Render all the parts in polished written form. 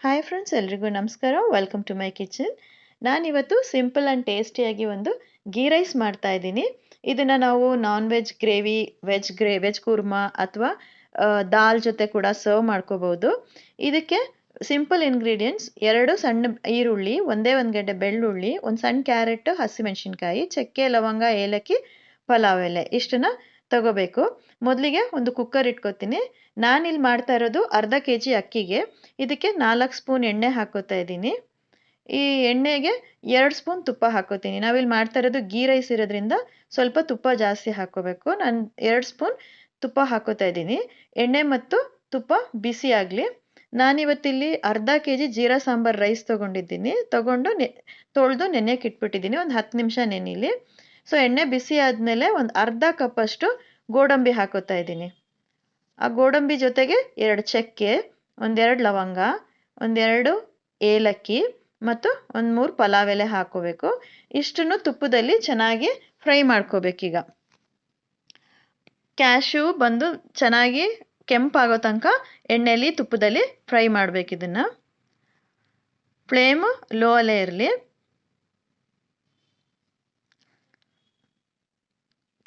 Hi friends, ಎಲ್ರಿಗೂ ನಮಸ್ಕಾರ. Welcome to my kitchen. ನಾನಿವತ್ತು ಸಿಂಪಲ್ ಆ್ಯಂಡ್ ಟೇಸ್ಟಿಯಾಗಿ ಒಂದು ಗೀ ರೈಸ್ ಮಾಡ್ತಾ ಇದ್ದೀನಿ. ಇದನ್ನು ನಾವು non veg gravy, veg kurma ಅಥವಾ ದಾಲ್ ಜೊತೆ ಕೂಡ ಸರ್ವ್ ಮಾಡ್ಕೋಬೋದು. ಇದಕ್ಕೆ ಸಿಂಪಲ್ ಇಂಗ್ರೀಡಿಯೆಂಟ್ಸ್: 2 ಸಣ್ಣ ಈರುಳ್ಳಿ, ಒಂದೇ ಒಂದು ಗಡ್ಡೆ ಬೆಳ್ಳುಳ್ಳಿ, ಒಂದು ಸಣ್ಣ ಕ್ಯಾರೆಟ್, ಹಸಿಮೆಣಸಿನ್ಕಾಯಿ, ಚಕ್ಕೆ, ಲವಂಗ, ಏಲಕ್ಕಿ, ಪಲಾವ್ ಎಲೆ ಇಷ್ಟನ್ನು ತಗೋಬೇಕು. ಮೊದಲಿಗೆ ಒಂದು ಕುಕ್ಕರ್ ಇಟ್ಕೋತೀನಿ. ನಾನಿಲ್ಲಿ ಮಾಡ್ತಾ ಇರೋದು ಅರ್ಧ kg ಅಕ್ಕಿಗೆ. ಇದಕ್ಕೆ 4 ಸ್ಪೂನ್ ಎಣ್ಣೆ ಹಾಕೋತಾ ಇದ್ದೀನಿ. ಈ ಎಣ್ಣೆಗೆ 2 ಸ್ಪೂನ್ ತುಪ್ಪ ಹಾಕೋತೀನಿ. ನಾವಿಲ್ಲಿ ಮಾಡ್ತಾ ಇರೋದು ಗೀ ರೈಸ್ ಇರೋದ್ರಿಂದ ಸ್ವಲ್ಪ ತುಪ್ಪ ಜಾಸ್ತಿ ಹಾಕೋಬೇಕು. ನಾನು 2 ಸ್ಪೂನ್ ತುಪ್ಪ ಹಾಕೋತಾ ಇದ್ದೀನಿ. ಎಣ್ಣೆ ಮತ್ತು ತುಪ್ಪ ಬಿಸಿ ಆಗಲಿ. ನಾನಿವತ್ತಿಲ್ಲಿ ಅರ್ಧ kg ಜೀರಾ ಸಾಂಬಾರ್ ರೈಸ್ ತೊಗೊಂಡಿದ್ದೀನಿ. ತೊಳೆದು ನೆನೆಯಕ್ಕೆ ಇಟ್ಬಿಟ್ಟಿದ್ದೀನಿ. ಒಂದು 10 ನಿಮಿಷ ನೆನೀಲಿ. ಸೊ ಎಣ್ಣೆ ಬಿಸಿ ಆದಮೇಲೆ ಒಂದು ಅರ್ಧ ಕಪ್ಪಷ್ಟು ಗೋಡಂಬಿ ಹಾಕೋತಾ ಇದ್ದೀನಿ. ಆ ಗೋಡಂಬಿ ಜೊತೆಗೆ 2 ಚಕ್ಕೆ, 1-2 ಲವಂಗ, 1-2 ಏಲಕ್ಕಿ ಮತ್ತು 1-3 ಪಲಾವ್ ಎಲೆ ಹಾಕೋಬೇಕು. ಇಷ್ಟನ್ನು ತುಪ್ಪದಲ್ಲಿ ಚೆನ್ನಾಗಿ ಫ್ರೈ ಮಾಡ್ಕೋಬೇಕೀಗ. ಕ್ಯಾಶ್ಯೂ ಬಂದು ಚೆನ್ನಾಗಿ ಕೆಂಪಾಗೋ ತನಕ ಎಣ್ಣೆಯಲ್ಲಿ ತುಪ್ಪದಲ್ಲಿ ಫ್ರೈ ಮಾಡಬೇಕಿದನ್ನು. ಫ್ಲೇಮು ಲೋ ಅಲ್ಲೇ ಇರಲಿ.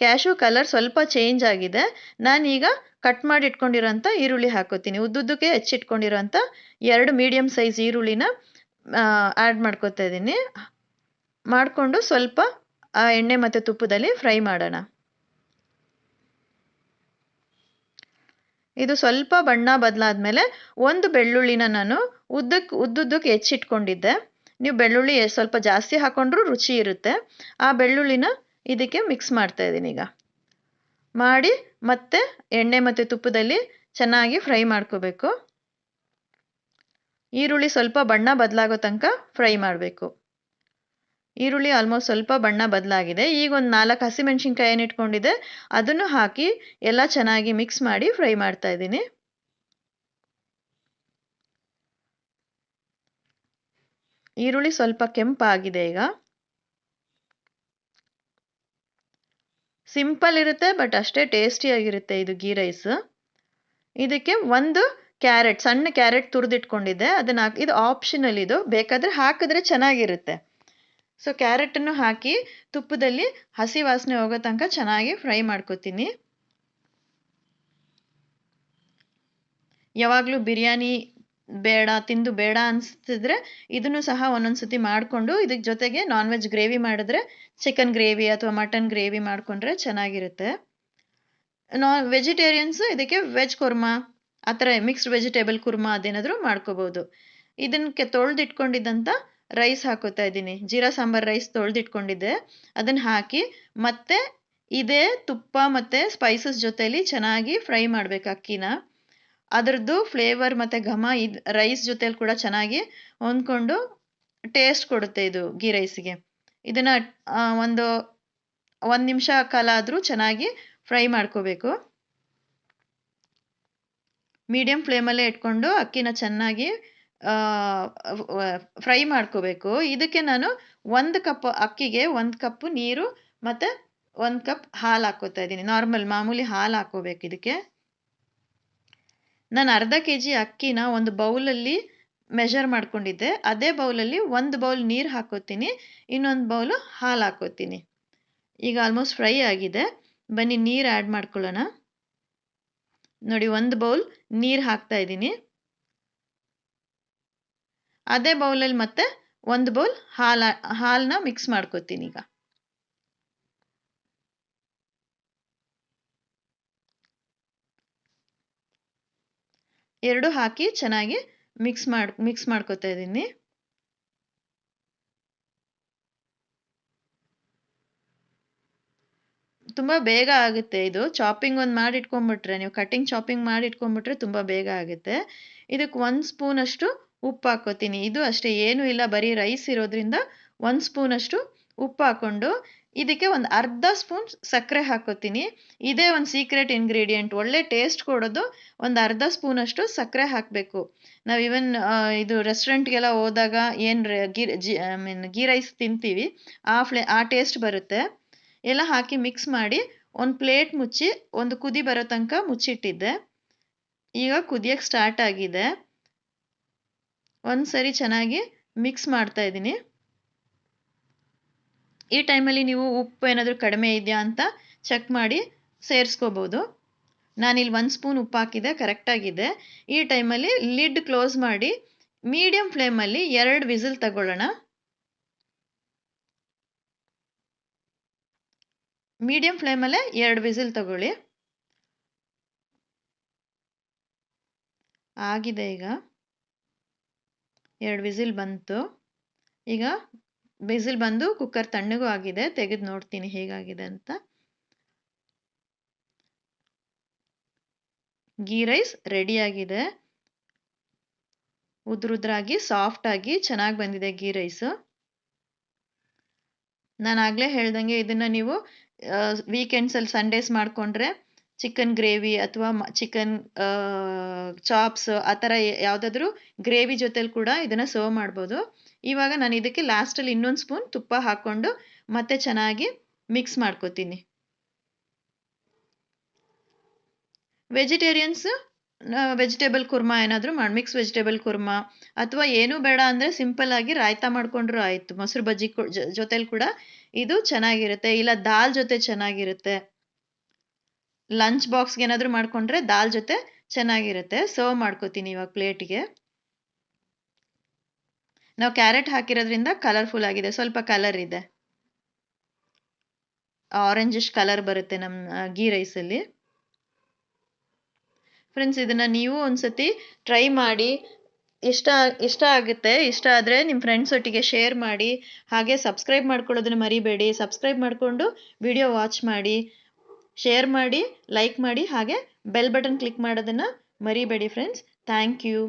ಕ್ಯಾಶ್ಯೂ ಕಲರ್ ಸ್ವಲ್ಪ ಚೇಂಜ್ ಆಗಿದೆ. ನಾನೀಗ ಕಟ್ ಮಾಡಿ ಇಟ್ಕೊಂಡಿರೋಂಥ ಈರುಳ್ಳಿ ಹಾಕೋತೀನಿ. ಉದ್ದುದ್ದಕ್ಕೆ ಹೆಚ್ಚಿಟ್ಕೊಂಡಿರೋಂಥ 2 ಮೀಡಿಯಮ್ ಸೈಜ್ ಈರುಳ್ಳಿನ ಆ್ಯಡ್ ಮಾಡ್ಕೋತಾ ಇದ್ದೀನಿ. ಮಾಡಿಕೊಂಡು ಸ್ವಲ್ಪ ಆ ಎಣ್ಣೆ ಮತ್ತು ತುಪ್ಪದಲ್ಲಿ ಫ್ರೈ ಮಾಡೋಣ. ಇದು ಸ್ವಲ್ಪ ಬಣ್ಣ ಬದಲಾದ್ಮೇಲೆ ಒಂದು ಬೆಳ್ಳುಳ್ಳಿನ ನಾನು ಉದ್ದುದ್ದಕ್ಕೆ ಹೆಚ್ಚಿಟ್ಕೊಂಡಿದ್ದೆ. ನೀವು ಬೆಳ್ಳುಳ್ಳಿ ಸ್ವಲ್ಪ ಜಾಸ್ತಿ ಹಾಕೊಂಡ್ರೂ ರುಚಿ ಇರುತ್ತೆ. ಆ ಬೆಳ್ಳುಳ್ಳಿನ ಇದಕ್ಕೆ ಮಿಕ್ಸ್ ಮಾಡ್ತಾ ಇದ್ದೀನಿ. ಈಗ ಮಾಡಿ ಮತ್ತೆ ಎಣ್ಣೆ ಮತ್ತು ತುಪ್ಪದಲ್ಲಿ ಚೆನ್ನಾಗಿ ಫ್ರೈ ಮಾಡ್ಕೋಬೇಕು. ಈರುಳ್ಳಿ ಸ್ವಲ್ಪ ಬಣ್ಣ ಬದಲಾಗೋ ತನಕ ಫ್ರೈ ಮಾಡಬೇಕು. ಈರುಳ್ಳಿ ಆಲ್ಮೋಸ್ಟ್ ಸ್ವಲ್ಪ ಬಣ್ಣ ಬದಲಾಗಿದೆ. ಈಗ ಒಂದು 4 ಹಸಿಮೆಣಸಿನ್ಕಾಯಿ ಏನು ಇಟ್ಕೊಂಡಿದ್ದೆ ಅದನ್ನು ಹಾಕಿ ಎಲ್ಲ ಚೆನ್ನಾಗಿ ಮಿಕ್ಸ್ ಮಾಡಿ ಫ್ರೈ ಮಾಡ್ತಾ ಇದ್ದೀನಿ. ಈರುಳ್ಳಿ ಸ್ವಲ್ಪ ಕೆಂಪಾಗಿದೆ. ಈಗ ಸಿಂಪಲ್ ಇರುತ್ತೆ, ಬಟ್ ಅಷ್ಟೇ ಟೇಸ್ಟಿಯಾಗಿರುತ್ತೆ ಇದು ಗೀ ರೈಸ್. ಇದಕ್ಕೆ ಒಂದು ಸಣ್ಣ ಕ್ಯಾರೆಟ್ ತುರಿದಿಟ್ಕೊಂಡಿದ್ದೆ, ಅದನ್ನು ಹಾಕಿ. ಇದು ಆಪ್ಷನಲ್, ಇದು ಬೇಕಾದರೆ ಹಾಕಿದ್ರೆ ಚೆನ್ನಾಗಿರುತ್ತೆ. ಸೊ ಕ್ಯಾರೆಟನ್ನು ಹಾಕಿ ತುಪ್ಪದಲ್ಲಿ ಹಸಿ ವಾಸನೆ ಹೋಗೋ ತನಕ ಚೆನ್ನಾಗಿ ಫ್ರೈ ಮಾಡ್ಕೋತೀನಿ. ಯಾವಾಗಲೂ ಬಿರಿಯಾನಿ ತಿಂದು ಬೇಡ ಅನಿಸ್ತಿದ್ರೆ ಇದನ್ನು ಸಹ ಒಂದೊಂದ್ಸತಿ ಮಾಡಿಕೊಂಡು ಇದಕ್ಕೆ ಜೊತೆಗೆ ನಾನ್ ವೆಜ್ ಗ್ರೇವಿ ಮಾಡಿದ್ರೆ, ಚಿಕನ್ ಗ್ರೇವಿ ಅಥವಾ ಮಟನ್ ಗ್ರೇವಿ ಮಾಡಿಕೊಂಡ್ರೆ ಚೆನ್ನಾಗಿರುತ್ತೆ. ವೆಜಿಟೇರಿಯನ್ಸು ಇದಕ್ಕೆ ವೆಜ್ ಕುರ್ಮಾ, ಆ ಥರ ಮಿಕ್ಸ್ಡ್ ವೆಜಿಟೇಬಲ್ ಕುರ್ಮಾ ಅದೇನಾದರೂ ಮಾಡ್ಕೋಬೋದು. ಇದಕ್ಕೆ ತೊಳೆದಿಟ್ಕೊಂಡಿದ್ದಂಥ ರೈಸ್ ಹಾಕೋತಾ ಇದ್ದೀನಿ. ಜೀರಾ ಸಾಂಬಾರ್ ರೈಸ್ ತೊಳೆದಿಟ್ಕೊಂಡಿದ್ದೆ, ಅದನ್ನು ಹಾಕಿ ಮತ್ತೆ ಇದೇ ತುಪ್ಪ ಮತ್ತು ಸ್ಪೈಸಸ್ ಜೊತೆಲಿ ಚೆನ್ನಾಗಿ ಫ್ರೈ ಮಾಡಬೇಕು ಅಕ್ಕಿನ. ಅದರದ್ದು ಫ್ಲೇವರ್ ಮತ್ತು ಘಮ ರೈಸ್ ಜೊತೆಲಿ ಕೂಡ ಚೆನ್ನಾಗಿ ಹೊಂದ್ಕೊಂಡು ಟೇಸ್ಟ್ ಕೊಡುತ್ತೆ ಇದು ಗೀ ರೈಸಿಗೆ. ಇದನ್ನು ಒಂದು ನಿಮಿಷ ಕಾಲ ಆದರೂ ಚೆನ್ನಾಗಿ ಫ್ರೈ ಮಾಡ್ಕೋಬೇಕು. ಮೀಡಿಯಂ ಫ್ಲೇಮಲ್ಲೇ ಇಟ್ಕೊಂಡು ಅಕ್ಕಿನ ಚೆನ್ನಾಗಿ ಫ್ರೈ ಮಾಡ್ಕೋಬೇಕು. ಇದಕ್ಕೆ ನಾನು 1 ಕಪ್ ಅಕ್ಕಿಗೆ 1 ಕಪ್ ನೀರು ಮತ್ತು 1 ಕಪ್ ಹಾಲು ಹಾಕ್ಕೋತಾ ಇದ್ದೀನಿ. ಮಾಮೂಲಿ ಹಾಲು ಹಾಕೋಬೇಕು ಇದಕ್ಕೆ. ನಾನು ಅರ್ಧ kg ಅಕ್ಕಿನ ಒಂದು ಬೌಲಲ್ಲಿ ಮೆಷರ್ ಮಾಡ್ಕೊಂಡಿದ್ದೆ. ಅದೇ ಬೌಲಲ್ಲಿ 1 ಬೌಲ್ ನೀರು ಹಾಕೋತೀನಿ, ಇನ್ನೊಂದು ಬೌಲು ಹಾಲು ಹಾಕೋತೀನಿ. ಈಗ ಆಲ್ಮೋಸ್ಟ್ ಫ್ರೈ ಆಗಿದೆ. ಬನ್ನಿ ನೀರು ಆ್ಯಡ್ ಮಾಡ್ಕೊಳ್ಳೋಣ. ನೋಡಿ, 1 ಬೌಲ್ ನೀರು ಹಾಕ್ತಾ ಇದ್ದೀನಿ. ಅದೇ ಬೌಲಲ್ಲಿ ಮತ್ತೆ 1 ಬೌಲ್ ಹಾಲನ್ನ ಮಿಕ್ಸ್ ಮಾಡ್ಕೋತೀನಿ. ಈಗ ಎರಡು ಹಾಕಿ ಚೆನ್ನಾಗಿ ಮಿಕ್ಸ್ ಮಾಡ್ಕೋತಾ ಇದ್ದೀನಿ. ತುಂಬ ಬೇಗ ಆಗುತ್ತೆ ಇದು. ಚಾಪಿಂಗ್ ಒಂದು ಮಾಡಿ ಇಟ್ಕೊಂಡ್ಬಿಟ್ರೆ, ನೀವು ಚಾಪಿಂಗ್ ಮಾಡಿ ಇಟ್ಕೊಂಡ್ಬಿಟ್ರೆ ತುಂಬ ಬೇಗ ಆಗುತ್ತೆ. ಇದಕ್ಕೆ 1 ಸ್ಪೂನಷ್ಟು ಉಪ್ಪು ಹಾಕೋತೀನಿ. ಇದು ಅಷ್ಟೇ, ಏನೂ ಇಲ್ಲ, ಬರೀ ರೈಸ್ ಇರೋದ್ರಿಂದ 1 ಸ್ಪೂನಷ್ಟು ಉಪ್ಪು ಹಾಕ್ಕೊಂಡು ಇದಕ್ಕೆ ಒಂದು ಅರ್ಧ ಸ್ಪೂನ್ ಸಕ್ಕರೆ ಹಾಕೋತೀನಿ. ಇದೇ ಒಂದು ಸೀಕ್ರೆಟ್ ಇಂಗ್ರೀಡಿಯೆಂಟ್. ಒಳ್ಳೆ ಟೇಸ್ಟ್ ಕೊಡೋದು ಒಂದು ಅರ್ಧ ಸ್ಪೂನಷ್ಟು ಸಕ್ಕರೆ ಹಾಕಬೇಕು. ನಾವು ಈವನ್ ಇದು ರೆಸ್ಟೋರೆಂಟ್ಗೆಲ್ಲ ಹೋದಾಗ ಏನು ಗೀ ರೈಸ್ ತಿಂತೀವಿ, ಆ ಟೇಸ್ಟ್ ಬರುತ್ತೆ. ಎಲ್ಲ ಹಾಕಿ ಮಿಕ್ಸ್ ಮಾಡಿ ಒಂದು ಪ್ಲೇಟ್ ಮುಚ್ಚಿ ಒಂದು ಕುದಿ ಬರೋ ತನಕ ಮುಚ್ಚಿಟ್ಟಿದ್ದೆ. ಈಗ ಕುದಿಯೋಕ್ಕೆ ಸ್ಟಾರ್ಟ್ ಆಗಿದೆ. ಒಂದು ಸರಿ ಚೆನ್ನಾಗಿ ಮಿಕ್ಸ್ ಮಾಡ್ತಾ ಇದ್ದೀನಿ. ಈ ಟೈಮಲ್ಲಿ ನೀವು ಉಪ್ಪು ಏನಾದರೂ ಕಡಿಮೆ ಇದೆಯಾ ಅಂತ ಚೆಕ್ ಮಾಡಿ ಸೇರಿಸ್ಕೋಬೋದು. ನಾನಿಲ್ಲಿ 1 ಸ್ಪೂನ್ ಉಪ್ಪು ಹಾಕಿದೆ, ಕರೆಕ್ಟಾಗಿದೆ. ಈ ಟೈಮಲ್ಲಿ ಲಿಡ್ ಕ್ಲೋಸ್ ಮಾಡಿ ಮೀಡಿಯಂ ಫ್ಲೇಮಲ್ಲಿ 2 ವಿಸಿಲ್ ತಗೊಳ್ಳೋಣ. ಮೀಡಿಯಂ ಫ್ಲೇಮಲ್ಲೇ 2 ವಿಸಿಲ್ ತಗೊಳ್ಳಿ. ಆಗಿದೆ ಈಗ 2 ವಿಸಿಲ್ ಬಂತು. ಈಗ ವಿಸಿಲ್ ಬಂದು ಕುಕ್ಕರ್ ತಣ್ಣಗೂ ಆಗಿದೆ. ತೆಗೆದು ನೋಡ್ತೀನಿ ಹೇಗಾಗಿದೆ ಅಂತ. ಗೀ ರೈಸ್ ರೆಡಿಯಾಗಿದೆ. ಉದ್ರುದ್ರಾಗಿ ಸಾಫ್ಟಾಗಿ ಚೆನ್ನಾಗಿ ಬಂದಿದೆ ಗೀ ರೈಸು. ನಾನು ಆಗಲೇ ಹೇಳ್ದಂಗೆ ಇದನ್ನು ನೀವು ವೀಕೆಂಡ್ಸಲ್ಲಿ ಸಂಡೇಸ್ ಮಾಡಿಕೊಂಡ್ರೆ ಚಿಕನ್ ಗ್ರೇವಿ ಅಥವಾ ಚಿಕನ್ ಚಾಪ್ಸ್ ಆ ಥರ ಯಾವುದಾದ್ರೂ ಗ್ರೇವಿ ಜೊತೆಲಿ ಕೂಡ ಇದನ್ನು ಸರ್ವ್ ಮಾಡ್ಬೋದು. ಇವಾಗ ನಾನು ಇದಕ್ಕೆ ಲಾಸ್ಟಲ್ಲಿ ಇನ್ನೊಂದು ಸ್ಪೂನ್ ತುಪ್ಪ ಹಾಕ್ಕೊಂಡು ಮತ್ತೆ ಚೆನ್ನಾಗಿ ಮಿಕ್ಸ್ ಮಾಡ್ಕೋತೀನಿ. ವೆಜಿಟೇರಿಯನ್ಸ್ ವೆಜಿಟೇಬಲ್ ಕುರ್ಮಾ ಏನಾದರೂ ಮಿಕ್ಸ್ ವೆಜಿಟೇಬಲ್ ಕುರ್ಮಾ ಅಥವಾ ಏನೂ ಬೇಡ ಅಂದರೆ ಸಿಂಪಲ್ಲಾಗಿ ರಾಯ್ತಾ ಮಾಡಿಕೊಂಡ್ರೂ ಆಯಿತು. ಮೊಸರು ಬಜ್ಜಿ ಜೊತೆಲಿ ಕೂಡ ಇದು ಚೆನ್ನಾಗಿರುತ್ತೆ. ಇಲ್ಲ ದಾಲ್ ಜೊತೆ ಚೆನ್ನಾಗಿರುತ್ತೆ. ಲಂಚ್ ಬಾಕ್ಸ್ಗೆ ಏನಾದರೂ ಮಾಡಿಕೊಂಡ್ರೆ ದಾಲ್ ಜೊತೆ ಚೆನ್ನಾಗಿರುತ್ತೆ. ಸರ್ವ್ ಮಾಡ್ಕೋತೀನಿ ಇವಾಗ ಪ್ಲೇಟಿಗೆ. ನಾವು ಕ್ಯಾರೆಟ್ ಹಾಕಿರೋದ್ರಿಂದ ಕಲರ್ಫುಲ್ ಆಗಿದೆ. ಸ್ವಲ್ಪ ಕಲರ್ ಇದೆ, ಆರೆಂಜಿಶ್ ಕಲರ್ ಬರುತ್ತೆ ನಮ್ಮ ಗೀ ರೈಸಲ್ಲಿ. ಫ್ರೆಂಡ್ಸ್, ಇದನ್ನು ನೀವು ಒಂದ್ಸತಿ ಟ್ರೈ ಮಾಡಿ. ಇಷ್ಟ ಆಗುತ್ತೆ. ಇಷ್ಟ ಆದರೆ ನಿಮ್ಮ ಫ್ರೆಂಡ್ಸ್ ಒಟ್ಟಿಗೆ ಶೇರ್ ಮಾಡಿ. ಹಾಗೆ ಸಬ್ಸ್ಕ್ರೈಬ್ ಮಾಡ್ಕೊಳ್ಳೋದನ್ನು ಮರಿಬೇಡಿ. ಸಬ್ಸ್ಕ್ರೈಬ್ ಮಾಡಿಕೊಂಡು ವಿಡಿಯೋ ವಾಚ್ ಮಾಡಿ, ಶೇರ್ ಮಾಡಿ, ಲೈಕ್ ಮಾಡಿ, ಹಾಗೆ ಬೆಲ್ ಬಟನ್ ಕ್ಲಿಕ್ ಮಾಡೋದನ್ನು ಮರಿಬೇಡಿ ಫ್ರೆಂಡ್ಸ್. Thank you.